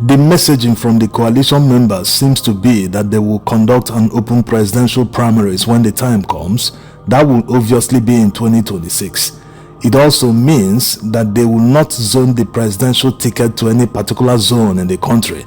The messaging from the coalition members seems to be that they will conduct an open presidential primaries when the time comes. That will obviously be in 2026. It also means that they will not zone the presidential ticket to any particular zone in the country.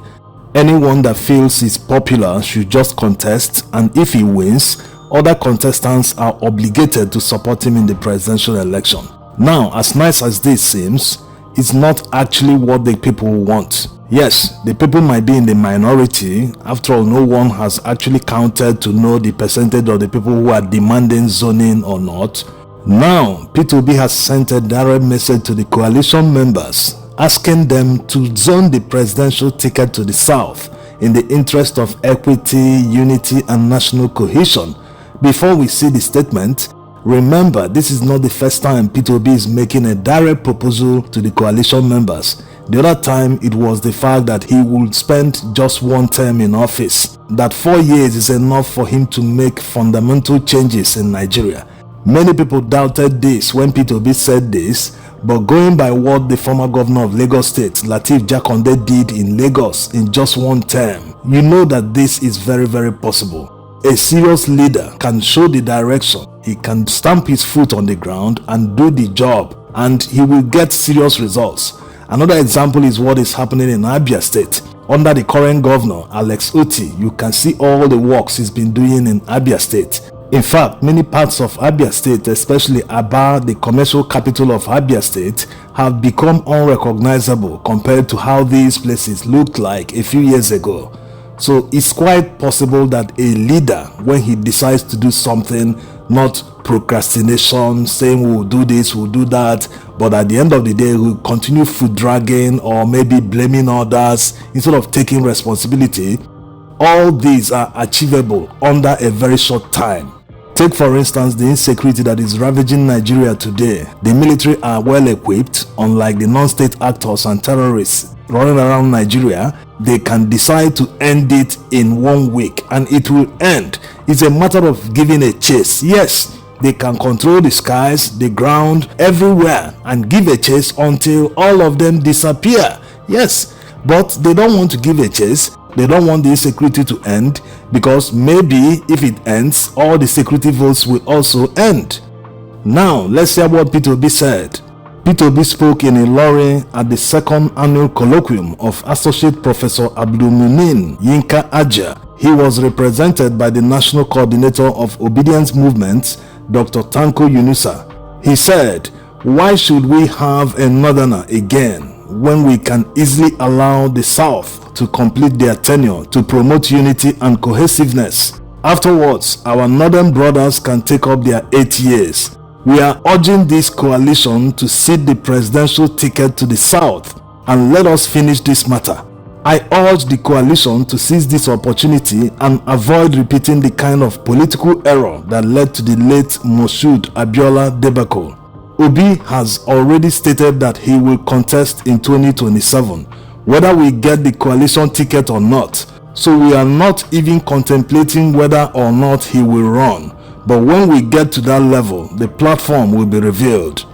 Anyone that feels is popular should just contest, and if he wins, other contestants are obligated to support him in the presidential election. Now, as nice as this seems, it's not actually what the people want. Yes, the people might be in the minority. After all, no one has actually counted to know the percentage of the people who are demanding zoning or not. Now, P2B has sent a direct message to the coalition members, asking them to zone the presidential ticket to the South in the interest of equity, unity, and national cohesion. Before we see the statement, remember, this is not the first time P2B is making a direct proposal to the coalition members. The other time, it was the fact that he would spend just one term in office, that 4 years is enough for him to make fundamental changes in Nigeria. Many people doubted this when P2B said this, but going by what the former governor of Lagos State, Lateef Jakonde, did in Lagos in just one term, you know that this is very, very possible. A serious leader can show the direction, he can stamp his foot on the ground and do the job, and he will get serious results. Another example is what is happening in Abia State. Under the current governor, Alex Otti, you can see all the works he's been doing in Abia State. In fact, many parts of Abia State, especially Aba, the commercial capital of Abia State, have become unrecognizable compared to how these places looked like a few years ago. So it's quite possible that a leader, when he decides to do something, not procrastination, saying we'll do this, we'll do that, but at the end of the day we'll continue foot dragging or maybe blaming others instead of taking responsibility. All these are achievable under a very short time. Take for instance the insecurity that is ravaging Nigeria today. The military are well equipped, unlike the non-state actors and terrorists running around Nigeria. They can decide to end it in 1 week and it will end. It's a matter of giving a chase. Yes, they can control the skies, the ground, everywhere and give a chase until all of them disappear. Yes, but they don't want to give a chase. They don't want the insecurity to end, because maybe if it ends, all the security votes will also end. Now, let's hear what P2B said. P2B spoke in Ilorin at the second annual colloquium of Associate Professor Abdulmumin Yinka Aja. He was represented by the National Coordinator of Obedience Movement, Dr. Tanko Yunusa. He said, "Why should we have a northerner again when we can easily allow the South to complete their tenure to promote unity and cohesiveness? Afterwards, our northern brothers can take up their 8 years. We are urging this coalition to cede the presidential ticket to the South and let us finish this matter. I urge the coalition to seize this opportunity and avoid repeating the kind of political error that led to the late Moshood Abiola debacle." Obi has already stated that he will contest in 2027, whether we get the coalition ticket or not. So we are not even contemplating whether or not he will run. But when we get to that level, the platform will be revealed.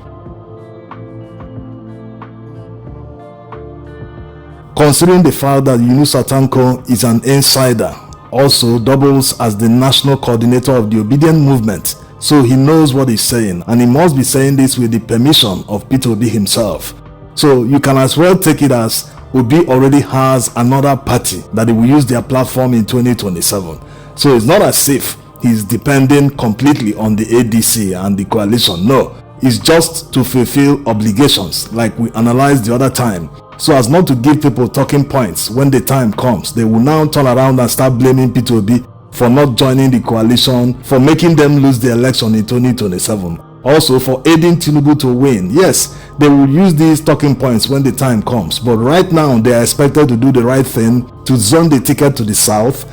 Considering the fact that Yunusa Tanko is an insider, also doubles as the national coordinator of the Obedient Movement, so he knows what he's saying, and he must be saying this with the permission of P2B himself. So you can as well take it as Obi already has another party that he will use their platform in 2027. So it's not as if he's depending completely on the ADC and the coalition. No, it's just to fulfill obligations like we analyzed the other time, so as not to give people talking points when the time comes. They will now turn around and start blaming P2B for not joining the coalition, for making them lose the election in 2027. Also for aiding Tinubu to win. Yes, they will use these talking points when the time comes, but right now they are expected to do the right thing, to zone the ticket to the South.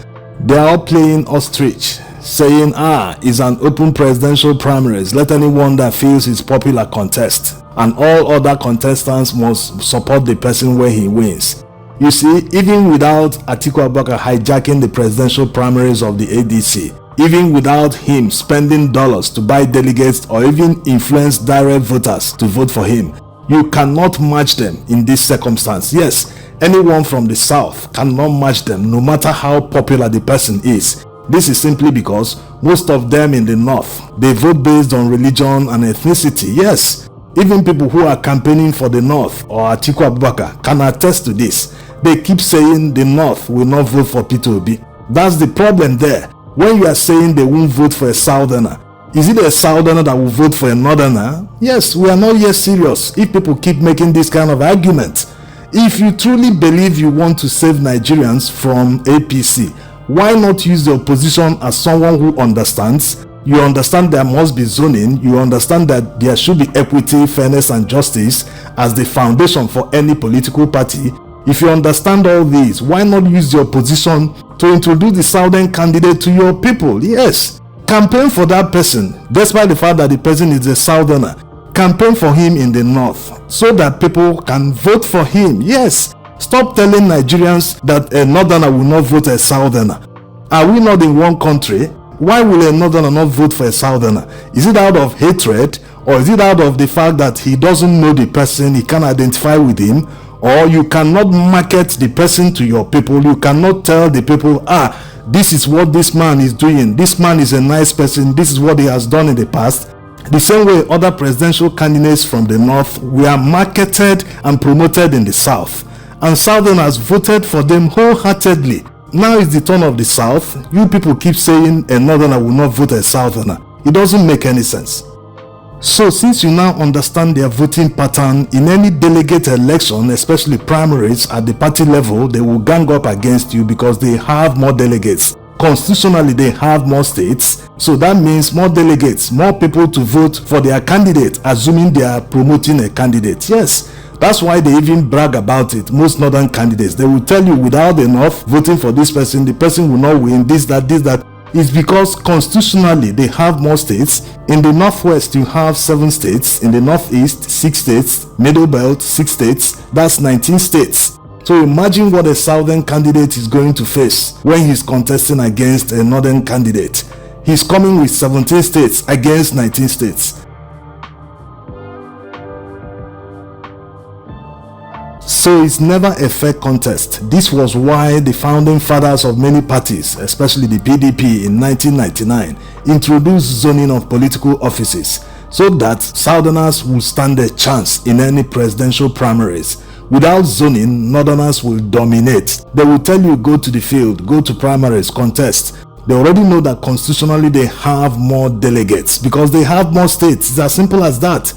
They are all playing ostrich, saying, it's an open presidential primaries, let anyone that feels is popular contest, and all other contestants must support the person where he wins. You see, even without Atiku Abubakar hijacking the presidential primaries of the ADC, even without him spending dollars to buy delegates or even influence direct voters to vote for him, you cannot match them in this circumstance. Yes, anyone from the South cannot match them, no matter how popular the person is. This is simply because most of them in the North, they vote based on religion and ethnicity. Yes, even people who are campaigning for the North or Atiku Abubakar can attest to this. They keep saying the North will not vote for Peter Obi. That's the problem there. When you are saying they won't vote for a Southerner, is it a Southerner that will vote for a Northerner? Yes, we are not yet serious if people keep making this kind of argument. If you truly believe you want to save Nigerians from APC, why not use the opposition as someone who understands? You understand there must be zoning. You understand that there should be equity, fairness, and justice as the foundation for any political party. If you understand all these, why not use your position to introduce the Southern candidate to your people? Yes, campaign for that person, despite the fact that the person is a Southerner. Campaign for him in the North so that people can vote for him. Yes, stop telling Nigerians that a Northerner will not vote a Southerner. Are we not in one country? Why will a Northerner not vote for a Southerner? Is it out of hatred, or is it out of the fact that he doesn't know the person, he can't identify with him? Or you cannot market the person to your people. You cannot tell the people, this is what this man is doing. This man is a nice person. This is what he has done in the past. The same way other presidential candidates from the North were marketed and promoted in the South. And Southerners voted for them wholeheartedly. Now it's the turn of the South. You people keep saying a Northerner will not vote a Southerner. It doesn't make any sense. So since you now understand their voting pattern, in any delegate election, especially primaries at the party level, they will gang up against you because they have more delegates. Constitutionally, they have more states. So that means more delegates, more people to vote for their candidate, assuming they are promoting a candidate. Yes, that's why they even brag about it. Most northern candidates, they will tell you without the North voting for this person, the person will not win, this, that. It's because constitutionally they have more states. In the Northwest, you have 7 states. In the Northeast, 6 states. Middle Belt, 6 states. That's 19 states. So imagine what a Southern candidate is going to face when he's contesting against a Northern candidate. He's coming with 17 states against 19 states. So it's never a fair contest. This was why the founding fathers of many parties, especially the PDP in 1999, introduced zoning of political offices so that Southerners will stand a chance in any presidential primaries. Without zoning, Northerners will dominate. They will tell you go to the field, go to primaries, contest. They already know that constitutionally they have more delegates because they have more states. It's as simple as that.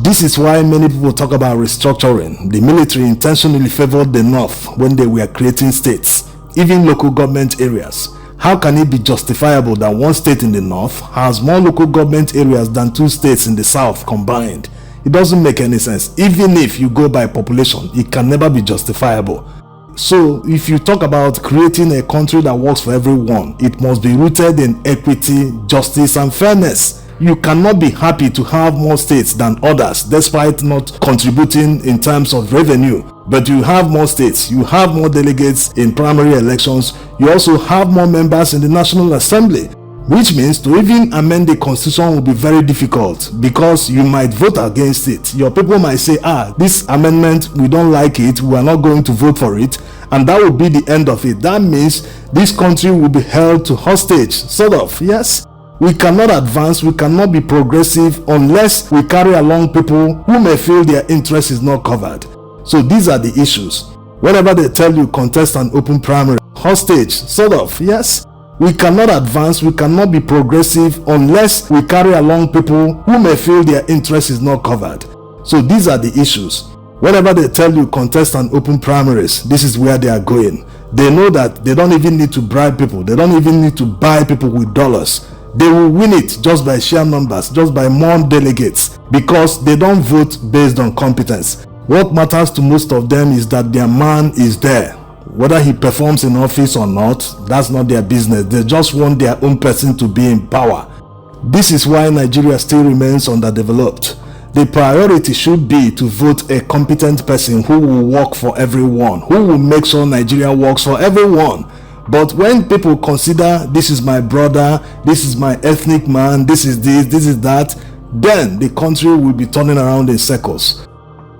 This is why many people talk about restructuring. The military intentionally favored the North when they were creating states, even local government areas. How can it be justifiable that one state in the North has more local government areas than 2 states in the South combined? It doesn't make any sense. Even if you go by population, it can never be justifiable. So if you talk about creating a country that works for everyone, it must be rooted in equity, justice, and fairness. You cannot be happy to have more states than others despite not contributing in terms of revenue. But you have more states, you have more delegates in primary elections, you also have more members in the National Assembly, which means to even amend the constitution will be very difficult because you might vote against it. Your people might say, this amendment, we don't like it, we are not going to vote for it, and that will be the end of it. That means this country will be held to hostage, sort of, yes? We cannot advance, we cannot be progressive unless we carry along people who may feel their interest is not covered. So these are the issues. Whenever they tell you contest an open primary, hostage, sort of, yes? We cannot advance, we cannot be progressive unless we carry along people who may feel their interest is not covered. So these are the issues. Whenever they tell you contest an open primaries, this is where they are going. They know that they don't even need to bribe people, they don't even need to buy people with dollars. They will win it just by sheer numbers, just by more delegates, because they don't vote based on competence. What matters to most of them is that their man is there. Whether he performs in office or not, that's not their business. They just want their own person to be in power. This is why Nigeria still remains underdeveloped. The priority should be to vote a competent person who will work for everyone, who will make sure Nigeria works for everyone. But when people consider this is my brother, this is my ethnic man, this is this is that, then the country will be turning around in circles.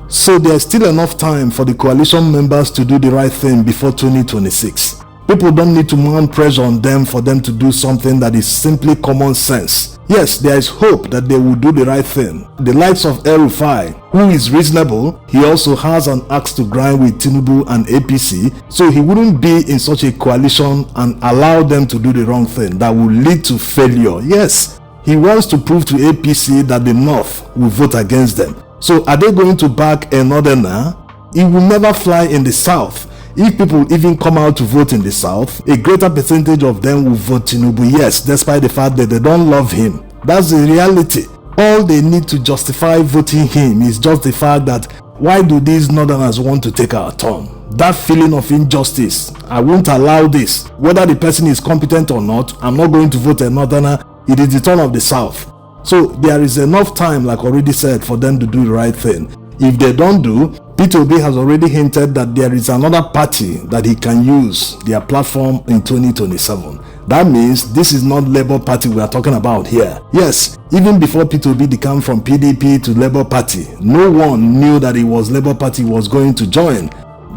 So there's still enough time for the coalition members to do the right thing before 2026. People don't need to mount pressure on them for them to do something that is simply common sense. Yes, there is hope that they will do the right thing. The likes of El-Rufai, who is reasonable, he also has an axe to grind with Tinubu and APC, so he wouldn't be in such a coalition and allow them to do the wrong thing that will lead to failure. Yes, he wants to prove to APC that the North will vote against them. So are they going to back a Northerner? It will never fly in the South. If people even come out to vote in the South, a greater percentage of them will vote Tinubu, yes, despite the fact that they don't love him. That's the reality. All they need to justify voting him is just the fact that, why do these Northerners want to take our turn? That feeling of injustice, I won't allow this. Whether the person is competent or not, I'm not going to vote a Northerner. It is the turn of the South. So there is enough time, like already said, for them to do the right thing. If they don't do, Peter Obi has already hinted that there is another party that he can use their platform in 2027. That means this is not Labour Party we are talking about here. Yes, even before Peter Obi decamped from PDP to Labour Party, no one knew that it was Labour Party he was going to join.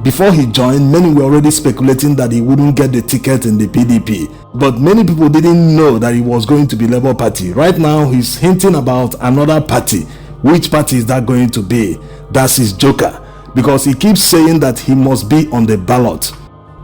Before he joined, many were already speculating that he wouldn't get the ticket in the PDP. But many people didn't know that he was going to be Labour Party. Right now, he's hinting about another party. Which party is that going to be? That's his joker. Because he keeps saying that he must be on the ballot.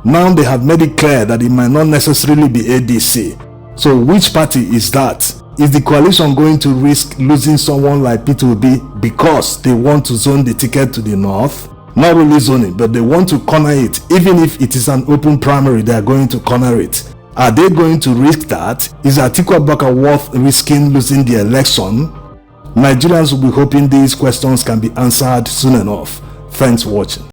Now they have made it clear that it might not necessarily be ADC. So which party is that? Is the coalition going to risk losing someone like Peter Obi because they want to zone the ticket to the North? Not really zoning, but they want to corner it. Even if it is an open primary, they are going to corner it. Are they going to risk that? Is Atiku Abubakar worth risking losing the election? Nigerians will be hoping these questions can be answered soon enough. Thanks for watching.